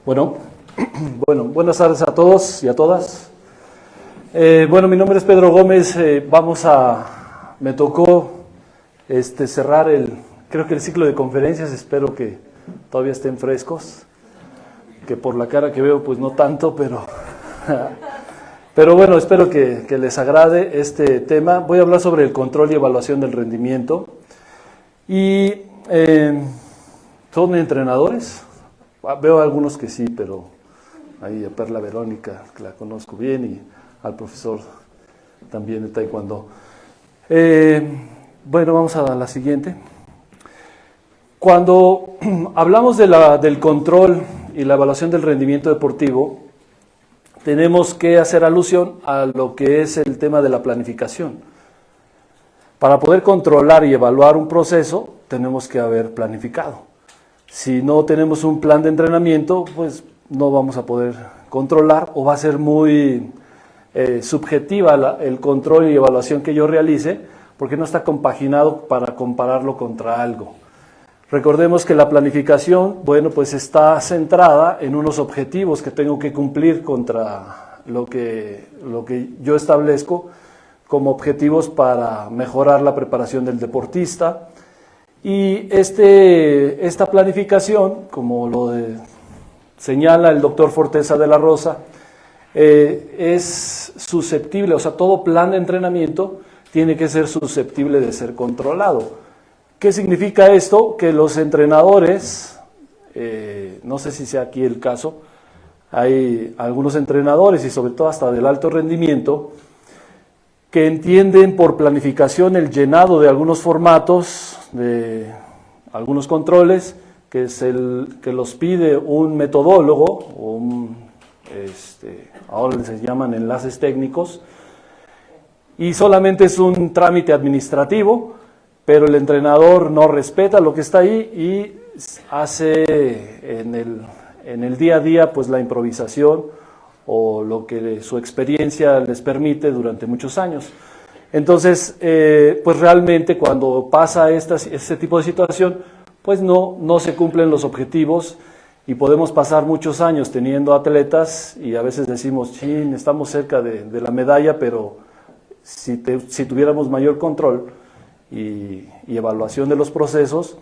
Bueno, buenas tardes a todos y a todas. Mi nombre es Pedro Gómez. Me tocó cerrar creo que el ciclo de conferencias. Espero que todavía estén frescos, que por la cara que veo pues no tanto, pero bueno, espero que les agrade este tema. Voy a hablar sobre el control y evaluación del rendimiento. Y ¿son entrenadores? Veo algunos que sí, pero ahí a Perla Verónica, que la conozco bien, y al profesor también de Taekwondo. Vamos a la siguiente. Cuando hablamos del control y la evaluación del rendimiento deportivo, tenemos que hacer alusión a lo que es el tema de la planificación. Para poder controlar y evaluar un proceso, tenemos que haber planificado. Si no tenemos un plan de entrenamiento, pues no vamos a poder controlar, o va a ser muy subjetiva el control y evaluación que yo realice, porque no está compaginado para compararlo contra algo. Recordemos que la planificación, pues está centrada en unos objetivos que tengo que cumplir contra lo que yo establezco como objetivos para mejorar la preparación del deportista. Y esta planificación, como señala el doctor Forteza de la Rosa, es susceptible, o sea, todo plan de entrenamiento tiene que ser susceptible de ser controlado. ¿Qué significa esto? Que los entrenadores, no sé si sea aquí el caso, hay algunos entrenadores y sobre todo hasta del alto rendimiento que entienden por planificación el llenado de algunos formatos, de algunos controles, que los pide un metodólogo, o ahora se llaman enlaces técnicos, y solamente es un trámite administrativo, pero el entrenador no respeta lo que está ahí y hace en el día a día pues la improvisación o lo que su experiencia les permite durante muchos años. Entonces, pues realmente cuando pasa este tipo de situación, pues no se cumplen los objetivos y podemos pasar muchos años teniendo atletas y a veces decimos, chin, estamos cerca de la medalla, pero si tuviéramos mayor control y evaluación de los procesos,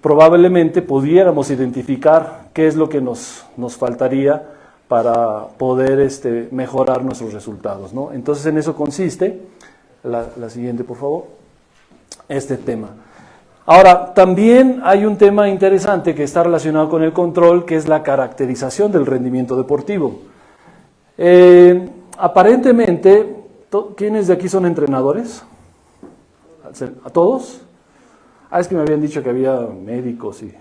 probablemente pudiéramos identificar qué es lo que nos faltaría para poder mejorar nuestros resultados, ¿no? Entonces en eso consiste, la siguiente por favor, este tema. Ahora, también hay un tema interesante que está relacionado con el control, que es la caracterización del rendimiento deportivo. Aparentemente, ¿quiénes de aquí son entrenadores? ¿A todos? Es que me habían dicho que había médicos y...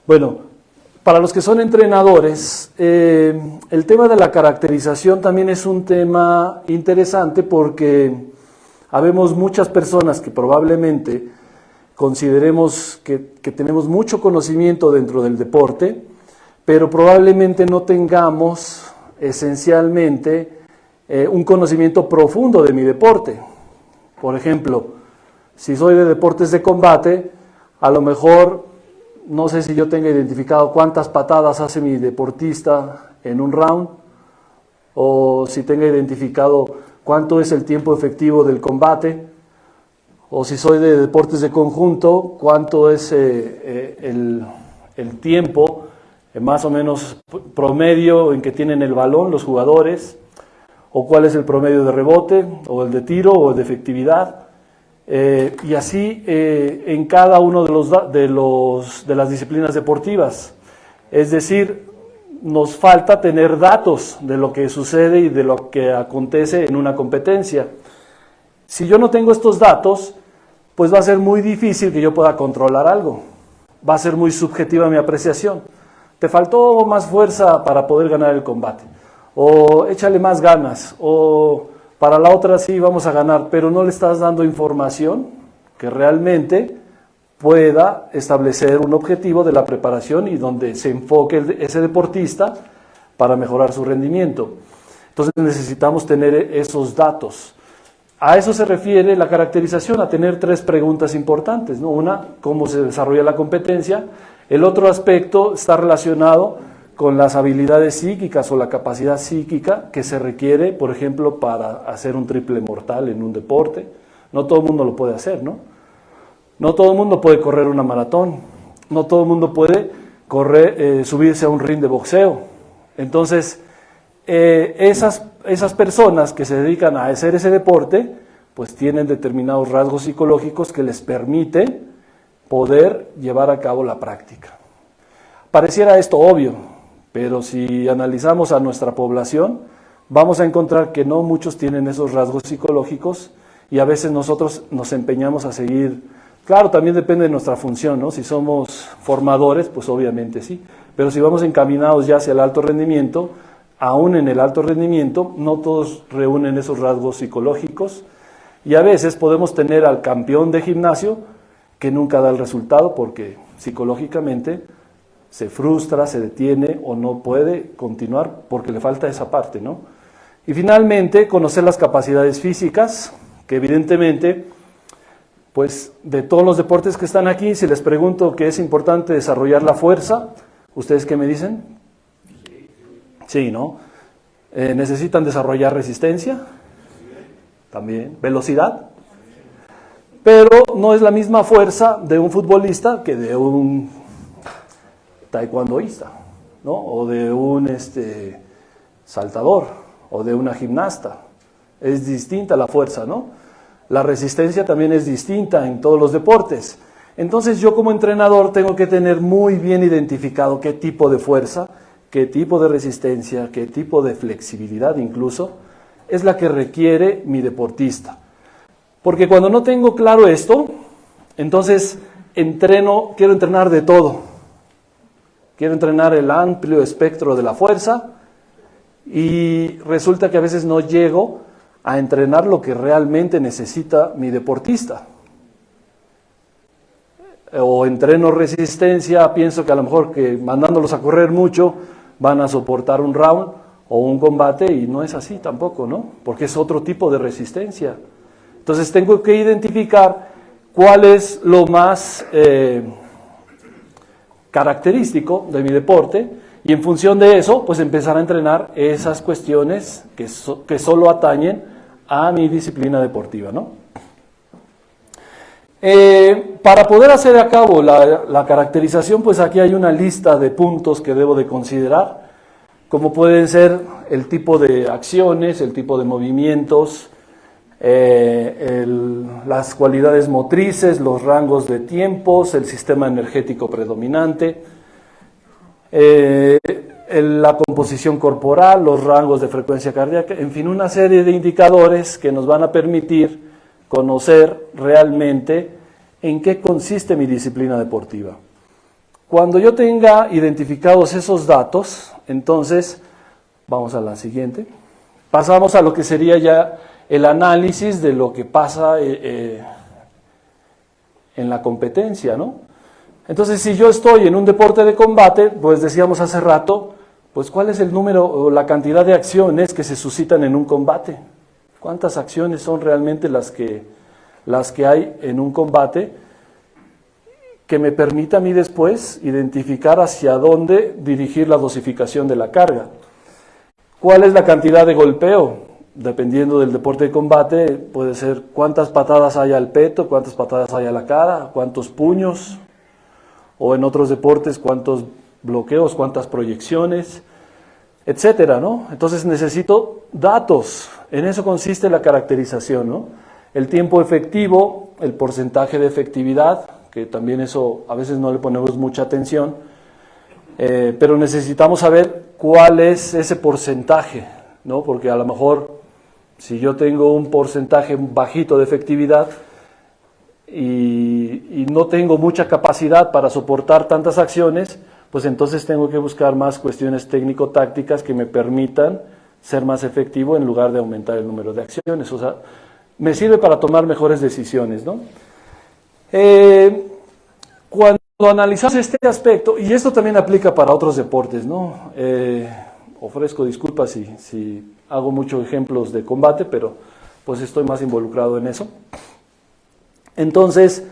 Bueno, para los que son entrenadores, el tema de la caracterización también es un tema interesante porque habemos muchas personas que probablemente consideremos que tenemos mucho conocimiento dentro del deporte, pero probablemente no tengamos esencialmente un conocimiento profundo de mi deporte. Por ejemplo, si soy de deportes de combate, a lo mejor no sé si yo tenga identificado cuántas patadas hace mi deportista en un round, o si tenga identificado cuánto es el tiempo efectivo del combate, o si soy de deportes de conjunto, cuánto es el tiempo más o menos promedio en que tienen el balón los jugadores, o cuál es el promedio de rebote, o el de tiro, o el de efectividad. Y así en cada uno de las disciplinas deportivas. Es decir, nos falta tener datos de lo que sucede y de lo que acontece en una competencia. Si yo no tengo estos datos, pues va a ser muy difícil que yo pueda controlar algo. Va a ser muy subjetiva mi apreciación. Te faltó más fuerza para poder ganar el combate, o échale más ganas, o para la otra sí vamos a ganar, pero no le estás dando información que realmente pueda establecer un objetivo de la preparación y donde se enfoque ese deportista para mejorar su rendimiento. Entonces necesitamos tener esos datos. A eso se refiere la caracterización, a tener 3 preguntas importantes, ¿no? Una, ¿cómo se desarrolla la competencia? El otro aspecto está relacionado con las habilidades psíquicas o la capacidad psíquica que se requiere, por ejemplo, para hacer un triple mortal en un deporte. No todo el mundo lo puede hacer, ¿no? No todo el mundo puede correr una maratón, no todo el mundo puede subirse a un ring de boxeo. Entonces, esas personas que se dedican a hacer ese deporte, pues tienen determinados rasgos psicológicos que les permiten poder llevar a cabo la práctica. Pareciera esto obvio, pero si analizamos a nuestra población, vamos a encontrar que no muchos tienen esos rasgos psicológicos y a veces nosotros nos empeñamos a seguir. Claro, también depende de nuestra función, ¿no? Si somos formadores, pues obviamente sí, pero si vamos encaminados ya hacia el alto rendimiento, aún en el alto rendimiento, no todos reúnen esos rasgos psicológicos y a veces podemos tener al campeón de gimnasio que nunca da el resultado porque psicológicamente se frustra, se detiene o no puede continuar porque le falta esa parte, ¿no? Y finalmente, conocer las capacidades físicas, que evidentemente, pues de todos los deportes que están aquí, si les pregunto que es importante desarrollar la fuerza, ¿ustedes qué me dicen? Sí, ¿no? ¿Necesitan desarrollar resistencia? También. ¿Velocidad? Pero no es la misma fuerza de un futbolista que de un taekwondoísta, ¿no? O de un saltador, o de una gimnasta. Es distinta la fuerza, ¿no? La resistencia también es distinta en todos los deportes. Entonces yo como entrenador tengo que tener muy bien identificado qué tipo de fuerza, qué tipo de resistencia, qué tipo de flexibilidad incluso, es la que requiere mi deportista. Porque cuando no tengo claro esto, entonces quiero entrenar de todo. Quiero entrenar el amplio espectro de la fuerza y resulta que a veces no llego a entrenar lo que realmente necesita mi deportista. O entreno resistencia, pienso que a lo mejor que mandándolos a correr mucho van a soportar un round o un combate y no es así tampoco, ¿no? Porque es otro tipo de resistencia. Entonces tengo que identificar cuál es lo más característico de mi deporte y en función de eso, pues empezar a entrenar esas cuestiones que solo atañen a mi disciplina deportiva, ¿no? Para poder hacer a cabo la caracterización, pues aquí hay una lista de puntos que debo de considerar, como pueden ser el tipo de acciones, el tipo de movimientos, las cualidades motrices, los rangos de tiempos, el sistema energético predominante, la composición corporal, los rangos de frecuencia cardíaca, en fin, una serie de indicadores que nos van a permitir conocer realmente en qué consiste mi disciplina deportiva. Cuando yo tenga identificados esos datos, entonces, vamos a la siguiente, pasamos a lo que sería ya el análisis de lo que pasa en la competencia, ¿no? Entonces, si yo estoy en un deporte de combate, pues decíamos hace rato, pues ¿cuál es el número o la cantidad de acciones que se suscitan en un combate? ¿Cuántas acciones son realmente las que hay en un combate que me permita a mí después identificar hacia dónde dirigir la dosificación de la carga? ¿Cuál es la cantidad de golpeo? Dependiendo del deporte de combate, puede ser cuántas patadas hay al peto, cuántas patadas hay a la cara, cuántos puños, o en otros deportes cuántos bloqueos, cuántas proyecciones, etcétera, ¿no? Entonces necesito datos, en eso consiste la caracterización, ¿no? El tiempo efectivo, el porcentaje de efectividad, que también eso a veces no le ponemos mucha atención, pero necesitamos saber cuál es ese porcentaje, ¿no? Porque a lo mejor si yo tengo un porcentaje bajito de efectividad y no tengo mucha capacidad para soportar tantas acciones, pues entonces tengo que buscar más cuestiones técnico-tácticas que me permitan ser más efectivo en lugar de aumentar el número de acciones. O sea, me sirve para tomar mejores decisiones, ¿no? Cuando analizamos este aspecto, y esto también aplica para otros deportes, ¿no? Ofrezco disculpas si hago muchos ejemplos de combate, pero pues estoy más involucrado en eso. Entonces,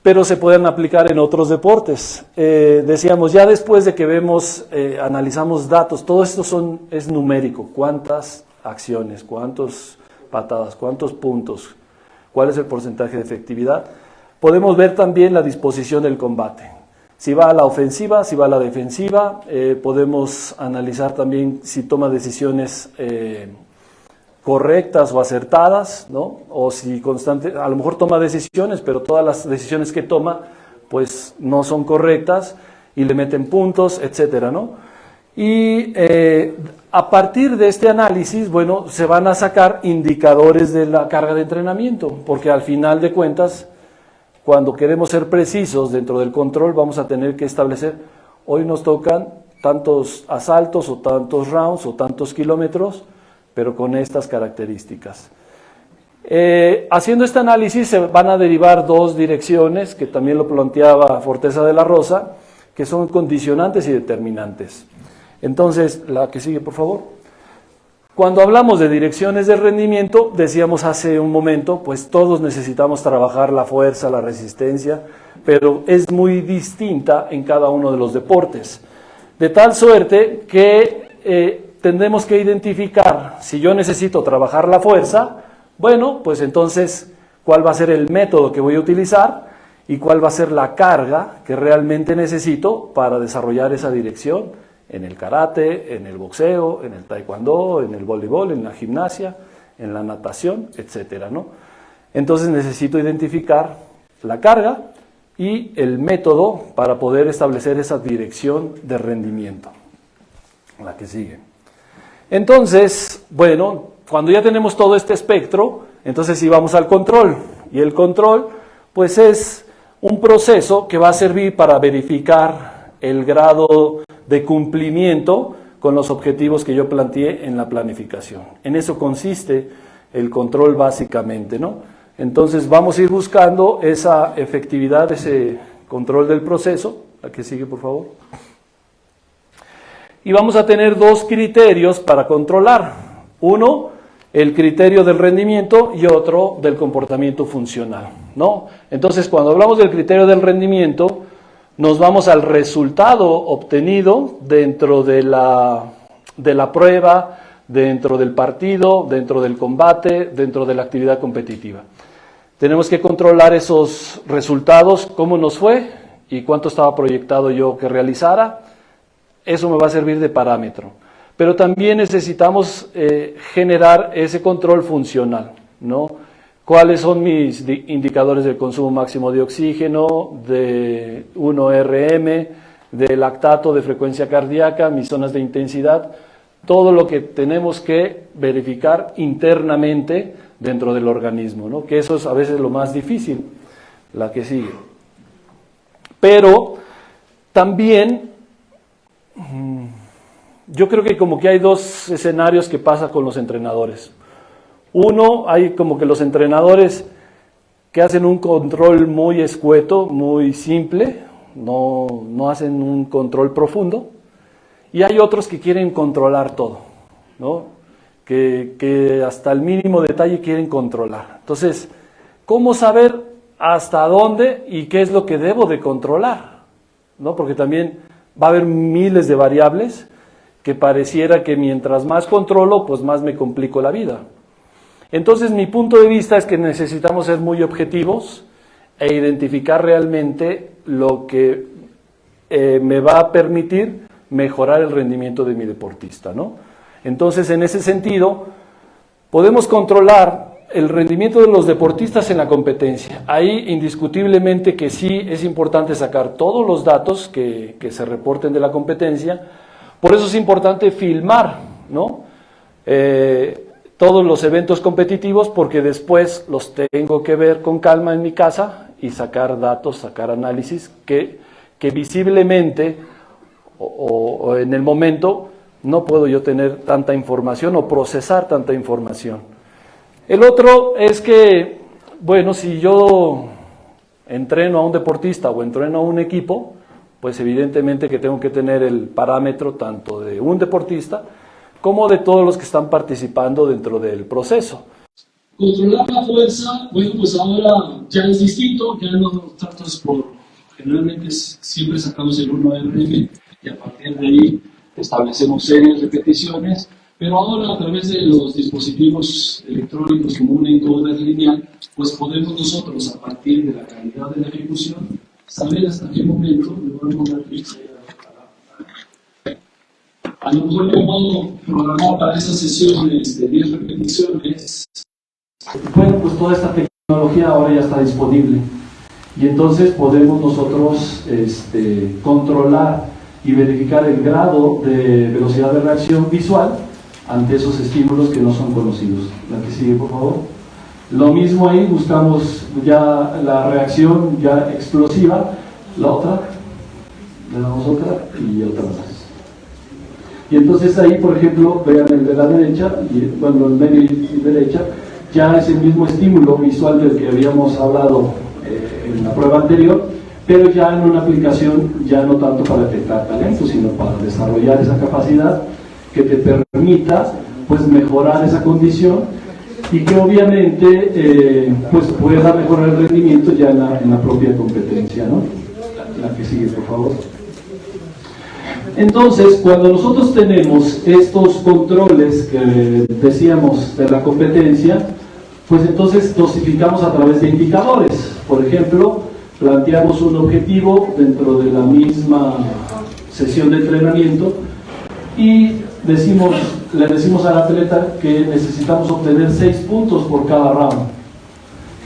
pero se pueden aplicar en otros deportes. Decíamos, ya después de que vemos, analizamos datos, todo esto es numérico, cuántas acciones, cuántas patadas, cuántos puntos, cuál es el porcentaje de efectividad. Podemos ver también la disposición del combate. Si va a la ofensiva, si va a la defensiva, podemos analizar también si toma decisiones correctas o acertadas, ¿no? O si a lo mejor toma decisiones, pero todas las decisiones que toma, pues no son correctas y le meten puntos, etcétera, ¿no? Y a partir de este análisis, bueno, se van a sacar indicadores de la carga de entrenamiento, porque al final de cuentas, cuando queremos ser precisos dentro del control, vamos a tener que establecer, hoy nos tocan tantos asaltos o tantos rounds o tantos kilómetros, pero con estas características. Haciendo este análisis se van a derivar dos direcciones, que también lo planteaba Forteza de la Rosa, que son condicionantes y determinantes. Entonces, la que sigue, por favor. Cuando hablamos de direcciones de rendimiento, decíamos hace un momento, pues todos necesitamos trabajar la fuerza, la resistencia, pero es muy distinta en cada uno de los deportes. De tal suerte que tendremos que identificar, si yo necesito trabajar la fuerza, bueno, pues entonces, ¿cuál va a ser el método que voy a utilizar? Y cuál va a ser la carga que realmente necesito para desarrollar esa dirección en el karate, en el boxeo, en el taekwondo, en el voleibol, en la gimnasia, en la natación, etcétera, ¿no? Entonces necesito identificar la carga y el método para poder establecer esa dirección de rendimiento. La que sigue. Entonces, bueno, cuando ya tenemos todo este espectro, entonces sí vamos al control. Y el control, pues es un proceso que va a servir para verificar el grado de cumplimiento con los objetivos que yo planteé en la planificación. En eso consiste el control básicamente, ¿no? Entonces vamos a ir buscando esa efectividad, ese control del proceso. La que sigue, por favor. Y vamos a tener dos criterios para controlar. Uno, el criterio del rendimiento y otro del comportamiento funcional, ¿no? Entonces, cuando hablamos del criterio del rendimiento, nos vamos al resultado obtenido dentro de la prueba, dentro del partido, dentro del combate, dentro de la actividad competitiva. Tenemos que controlar esos resultados, cómo nos fue y cuánto estaba proyectado yo que realizara. Eso me va a servir de parámetro. Pero también necesitamos generar ese control funcional, ¿no? ¿Cuáles son mis indicadores del consumo máximo de oxígeno, de 1RM, de lactato, de frecuencia cardíaca, mis zonas de intensidad? Todo lo que tenemos que verificar internamente dentro del organismo, ¿no? Que eso es a veces lo más difícil, la que sigue. Pero también yo creo que como que hay dos escenarios que pasa con los entrenadores. Uno, hay como que los entrenadores que hacen un control muy escueto, muy simple, no hacen un control profundo, y hay otros que quieren controlar todo, ¿no? Que hasta el mínimo detalle quieren controlar. Entonces, ¿cómo saber hasta dónde y qué es lo que debo de controlar? ¿No? Porque también va a haber miles de variables que pareciera que mientras más controlo, pues más me complico la vida. Entonces, mi punto de vista es que necesitamos ser muy objetivos e identificar realmente lo que me va a permitir mejorar el rendimiento de mi deportista, ¿no? Entonces, en ese sentido, podemos controlar el rendimiento de los deportistas en la competencia. Ahí, indiscutiblemente que sí es importante sacar todos los datos que se reporten de la competencia. Por eso es importante filmar, ¿no? Todos los eventos competitivos, porque después los tengo que ver con calma en mi casa y sacar datos, sacar análisis que visiblemente o en el momento no puedo yo tener tanta información o procesar tanta información. El otro es que, bueno, si yo entreno a un deportista o entreno a un equipo, pues evidentemente que tengo que tener el parámetro tanto de un deportista como de todos los que están participando dentro del proceso. Controlar la fuerza, bueno, pues ahora ya es distinto, ya los tratos generalmente siempre sacamos el 1RM y a partir de ahí establecemos series, repeticiones, pero ahora a través de los dispositivos electrónicos como una encoder lineal, pues podemos nosotros a partir de la calidad de la ejecución saber hasta qué momento le podemos dar clic a lo mejor yo puedo programar para esas sesiones de 10 repeticiones. Bueno, pues toda esta tecnología ahora ya está disponible y entonces podemos nosotros controlar y verificar el grado de velocidad de reacción visual ante esos estímulos que no son conocidos. La que sigue, por favor. Lo mismo ahí, buscamos ya la reacción ya explosiva. La otra, le damos otra y otra más. Y entonces ahí, por ejemplo, vean el de la derecha, bueno, el medio y derecha, ya es el mismo estímulo visual del que habíamos hablado en la prueba anterior, pero ya en una aplicación ya no tanto para detectar talento, sino para desarrollar esa capacidad que te permita pues mejorar esa condición y que obviamente pues pueda mejorar el rendimiento ya en la propia competencia, ¿no? La que sigue, por favor. Entonces, cuando nosotros tenemos estos controles que decíamos de la competencia, pues entonces dosificamos a través de indicadores. Por ejemplo, planteamos un objetivo dentro de la misma sesión de entrenamiento y le decimos al atleta que necesitamos obtener 6 puntos por cada round.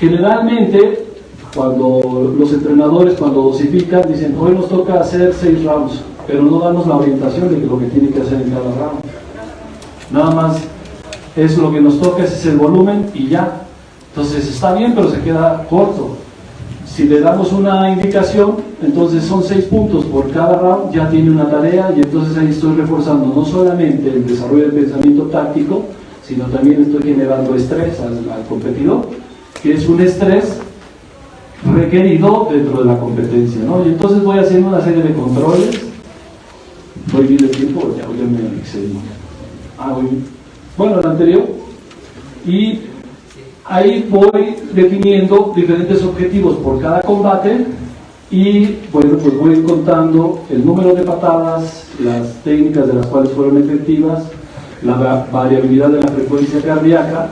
Generalmente, cuando los entrenadores, cuando dosifican, dicen, hoy nos toca hacer 6 rounds, pero no damos la orientación de lo que tiene que hacer en cada round. Nada más es lo que nos toca, ese es el volumen y ya. Entonces está bien, pero se queda corto. Si le damos una indicación, entonces son 6 puntos por cada round, ya tiene una tarea y entonces ahí estoy reforzando no solamente el desarrollo del pensamiento táctico, sino también estoy generando estrés al competidor, que es un estrés requerido dentro de la competencia, ¿no? Y entonces voy haciendo una serie de controles. Voy bien el tiempo, ya me excedí. Bueno, el anterior. Y ahí voy definiendo diferentes objetivos por cada combate y bueno, pues voy contando el número de patadas, las técnicas de las cuales fueron efectivas, la variabilidad de la frecuencia cardíaca,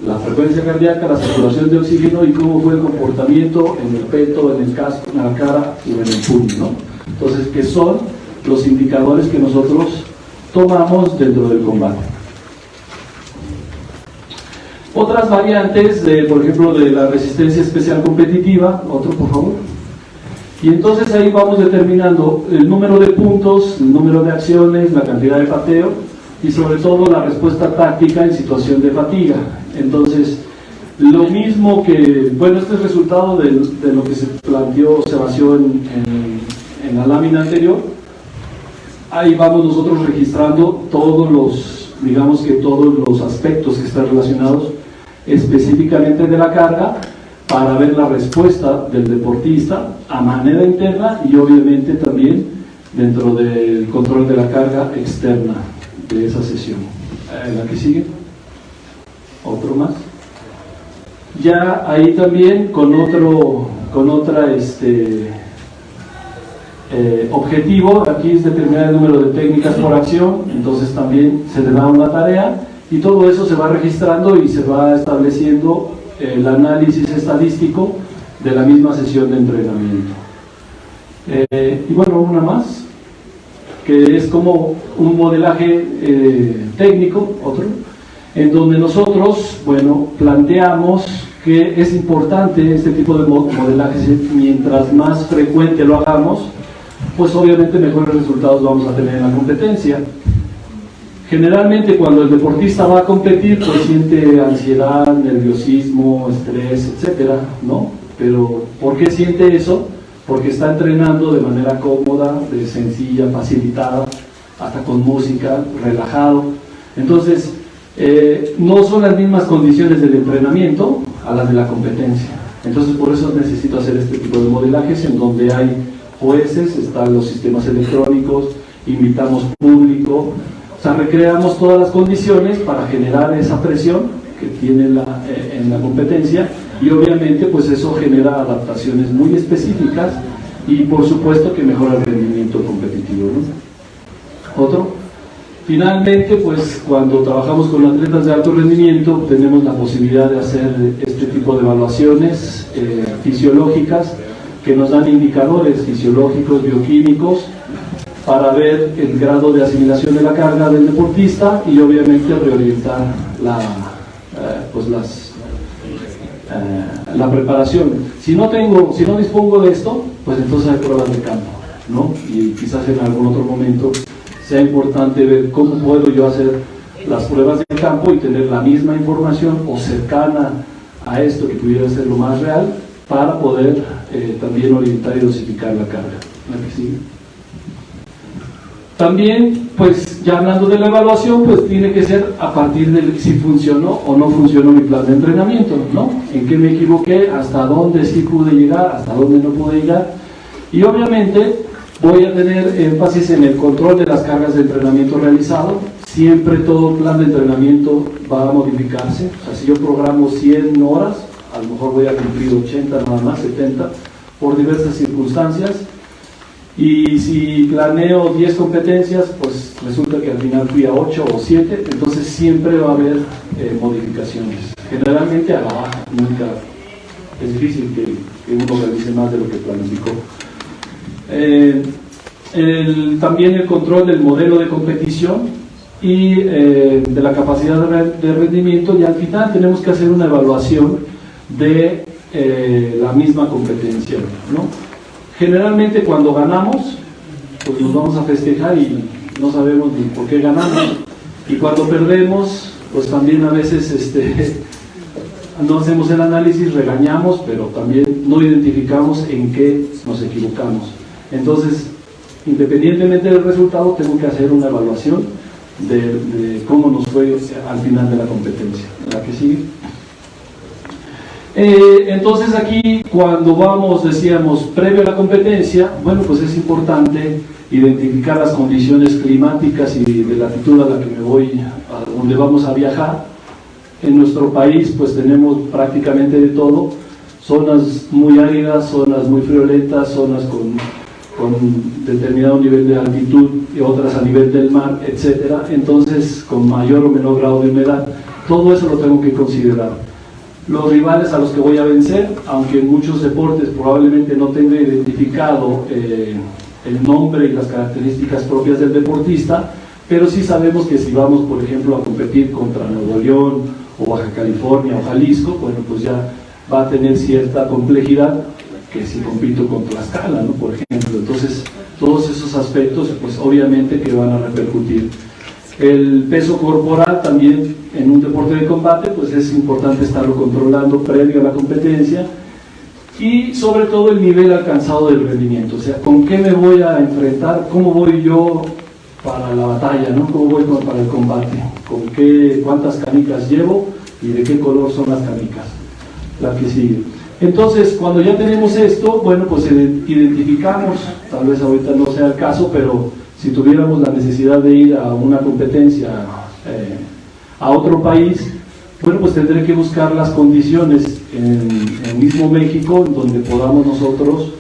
la saturación de oxígeno y cómo fue el comportamiento en el peto, en el casco, en la cara y en el puño, ¿no? Entonces, ¿qué son los indicadores que nosotros tomamos dentro del combate? Otras variantes, por ejemplo, de la resistencia especial competitiva, otro por favor. Y entonces ahí vamos determinando el número de puntos, el número de acciones, la cantidad de pateo y sobre todo la respuesta táctica en situación de fatiga. Entonces, lo mismo que, bueno, este es el resultado de lo que se planteó, se vació en la lámina anterior. Ahí vamos nosotros registrando todos los aspectos que están relacionados específicamente de la carga para ver la respuesta del deportista a manera interna y obviamente también dentro del control de la carga externa de esa sesión. La que sigue, otro más. Ya ahí también con otra objetivo, aquí es determinar el número de técnicas por acción, entonces también se le da una tarea y todo eso se va registrando y se va estableciendo el análisis estadístico de la misma sesión de entrenamiento. Y bueno, una más, que es como un modelaje técnico, otro, en donde nosotros, bueno, planteamos que es importante este tipo de modelaje, mientras más frecuente lo hagamos, pues obviamente mejores resultados vamos a tener en la competencia. Generalmente cuando el deportista va a competir, pues siente ansiedad, nerviosismo, estrés, etcétera, ¿no? Pero ¿por qué siente eso? Porque está entrenando de manera cómoda, sencilla, facilitada, hasta con música, relajado. Entonces, no son las mismas condiciones del entrenamiento a las de la competencia. Entonces, por eso necesito hacer este tipo de modelajes en donde hay jueces, están los sistemas electrónicos, invitamos público, o sea, recreamos todas las condiciones para generar esa presión que tiene en la competencia, y obviamente pues eso genera adaptaciones muy específicas y por supuesto que mejora el rendimiento competitivo, ¿no? Otro. Finalmente, pues cuando trabajamos con atletas de alto rendimiento tenemos la posibilidad de hacer este tipo de evaluaciones fisiológicas que nos dan indicadores fisiológicos, bioquímicos, para ver el grado de asimilación de la carga del deportista y obviamente reorientar la preparación. Si no dispongo de esto, pues entonces hay pruebas de campo, ¿no? Y quizás en algún otro momento sea importante ver cómo puedo yo hacer las pruebas de campo y tener la misma información o cercana a esto que pudiera ser lo más real para poder también orientar y dosificar la carga. ¿La que sigue? También, pues ya hablando de la evaluación, pues tiene que ser a partir de si funcionó o no funcionó mi plan de entrenamiento, ¿no? En qué me equivoqué, hasta dónde sí pude llegar, hasta dónde no pude llegar. Y obviamente voy a tener énfasis en el control de las cargas de entrenamiento realizado. Siempre todo plan de entrenamiento va a modificarse. O sea, si yo programo 100 horas, a lo mejor voy a cumplir 80 nada más, 70, por diversas circunstancias. Y si planeo 10 competencias, pues resulta que al final fui a 8 o 7, entonces siempre va a haber modificaciones. Generalmente a la baja, nunca. Es difícil que uno realice más de lo que planificó. También el control del modelo de competición y de la capacidad de rendimiento, y al final tenemos que hacer una evaluación de la misma competencia, ¿no? Generalmente cuando ganamos, pues nos vamos a festejar y no sabemos ni por qué ganamos, y cuando perdemos, pues también a veces no hacemos el análisis, regañamos, pero también no identificamos en qué nos equivocamos. Entonces, independientemente del resultado, tengo que hacer una evaluación de cómo nos fue al final de la competencia. ¿La que sigue? Entonces aquí, cuando vamos, decíamos, previo a la competencia, bueno, pues es importante identificar las condiciones climáticas y de latitud a la que a donde vamos a viajar. En nuestro país, pues tenemos prácticamente de todo: zonas muy áridas, zonas muy friolentas, zonas con determinado nivel de altitud y otras a nivel del mar, etcétera. Entonces, con mayor o menor grado de humedad, todo eso lo tengo que considerar. Los rivales a los que voy a vencer, aunque en muchos deportes probablemente no tenga identificado el nombre y las características propias del deportista, pero sí sabemos que si vamos, por ejemplo, a competir contra Nuevo León o Baja California o Jalisco, bueno, pues ya va a tener cierta complejidad que si compito con Tlaxcala, ¿no?, por ejemplo. Entonces, todos esos aspectos, pues obviamente que van a repercutir. El peso corporal también en un deporte de combate, pues es importante estarlo controlando previo a la competencia, y sobre todo el nivel alcanzado del rendimiento, o sea, con qué me voy a enfrentar, cómo voy yo para la batalla, ¿no?, cómo voy para el combate, cuántas canicas llevo y de qué color son las canicas. La que sigue. Entonces, cuando ya tenemos esto, bueno, pues identificamos, tal vez ahorita no sea el caso, pero si tuviéramos la necesidad de ir a una competencia a otro país, bueno, pues tendré que buscar las condiciones en el mismo México, donde podamos nosotros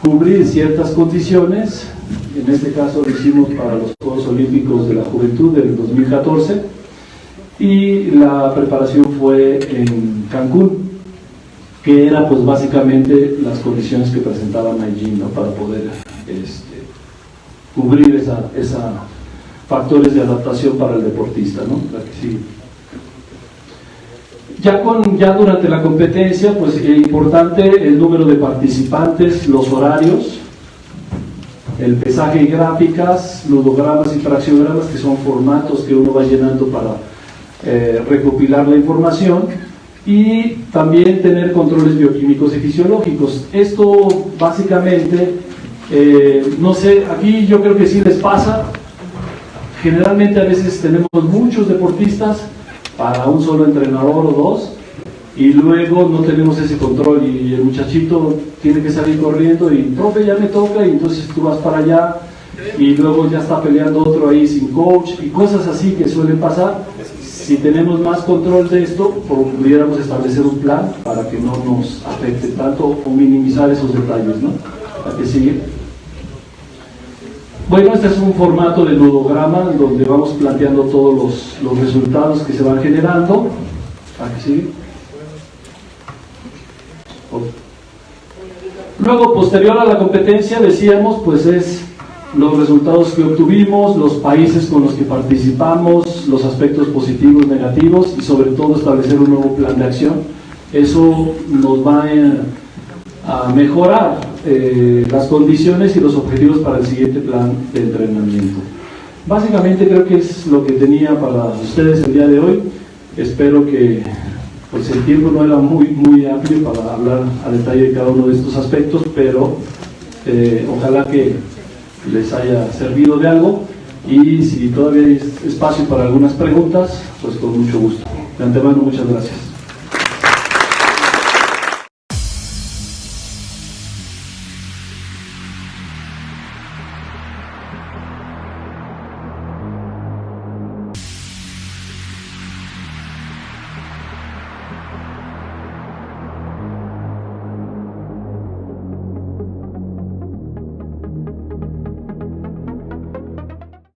cubrir ciertas condiciones. En este caso lo hicimos para los Juegos Olímpicos de la Juventud del 2014, y la preparación fue en Cancún, que era pues básicamente las condiciones que presentaba Naijin, ¿no?, para poder cubrir esa factores de adaptación para el deportista, ¿no? La que sigue. Ya durante la competencia, pues es importante el número de participantes, los horarios, el pesaje y gráficas, ludogramas y fraccionagramas, que son formatos que uno va llenando para recopilar la información, y también tener controles bioquímicos y fisiológicos. Esto básicamente, no sé, aquí yo creo que sí les pasa. Generalmente a veces tenemos muchos deportistas para un solo entrenador o dos, y luego no tenemos ese control, y el muchachito tiene que salir corriendo y profe, ya me toca, y entonces tú vas para allá y luego ya está peleando otro ahí sin coach, y cosas así que suelen pasar. si tenemos más control de esto, pudiéramos establecer un plan para que no nos afecte tanto o minimizar esos detalles, ¿no? ¿A qué sigue? Bueno, este es un formato de ludograma donde vamos planteando todos los resultados que se van generando. ¿A qué sigue? Luego, posterior a la competencia, decíamos, pues es los resultados que obtuvimos, los países con los que participamos, los aspectos positivos, negativos y sobre todo establecer un nuevo plan de acción. Eso nos va a mejorar las condiciones y los objetivos para el siguiente plan de entrenamiento. Básicamente creo que es lo que tenía para ustedes el día de hoy. Espero que pues el tiempo no era muy amplio para hablar a detalle de cada uno de estos aspectos, pero ojalá que les haya servido de algo, y si todavía hay espacio para algunas preguntas, pues con mucho gusto. De antemano, muchas gracias.